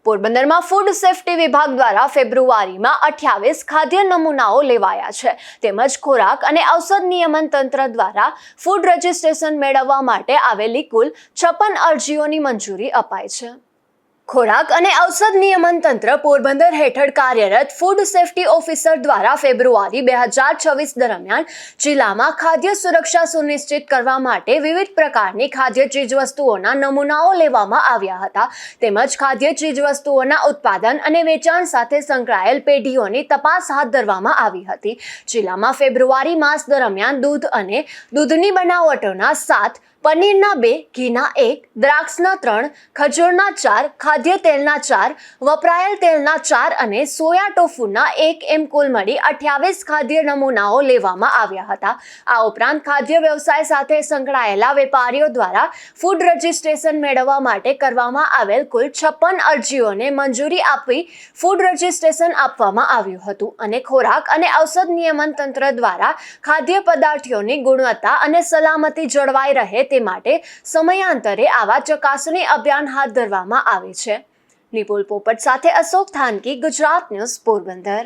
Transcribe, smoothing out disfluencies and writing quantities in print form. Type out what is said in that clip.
પોરબંદરમાં food safety વિભાગ દ્વારા ફેબ્રુઆરીમાં 28 ખાદ્ય નમૂનાઓ લેવાયા છે તેમજ ખોરાક અને ઔષધ નિયમન તંત્ર દ્વારા ફૂડ રજિસ્ટ્રેશન મેળવવા માટે આવેલી કુલ 56 અરજીઓની મંજૂરી અપાઈ છે। ખોરાક અને ઔષધ નિયમન તંત્ર પોરબંદર હેઠળ કાર્યરત ફૂડ સેફ્ટી ઓફિસર દ્વારા ફેબ્રુઆરી 2026 દરમિયાન જિલ્લામાં ખાદ્ય સુરક્ષા સુનિશ્ચિત કરવા માટે વિવિધ પ્રકારની ખાદ્ય ચીજવસ્તુઓના નમૂનાઓ લેવામાં આવ્યા હતા તેમજ ખાદ્ય ચીજવસ્તુઓના ઉત્પાદન અને વેચાણ સાથે સંકળાયેલ પેઢીઓની તપાસ હાથ ધરવામાં આવી હતી। જિલ્લામાં ફેબ્રુઆરી માસ દરમિયાન દૂધ અને દૂધની બનાવટોના 7, પનીરના 2, ઘીના 1, દ્રાક્ષના 3, ખજૂરના 4, ખાદ્ય તેલના 4, વપરાયેલ તેલના 4 અને સોયા ટોફુના 1 એમ કુલ મળી 28 ખાદ્ય નમૂનાઓ લેવામાં આવ્યા હતા। આ ઉપરાંત ખાદ્ય વ્યવસાય સાથે સંકળાયેલા વેપારીઓ દ્વારા ફૂડ રજિસ્ટ્રેશન મેળવવા માટે કરવામાં આવેલ કુલ 56 અરજીઓને મંજૂરી આપી ફૂડ રજિસ્ટ્રેશન આપવામાં આવ્યું હતું અને ખોરાક અને ઔષધ નિયમન તંત્ર દ્વારા ખાદ્ય પદાર્થોની ગુણવત્તા અને સલામતી જળવાઈ રહે તે માટે સમયાંતરે આવા ચકાસણી અભિયાન હાથ ધરવામાં આવે છે। નિપુલ પોપટ સાથે અશોક થાનકી, ગુજરાત ન્યૂઝ, પોરબંદર।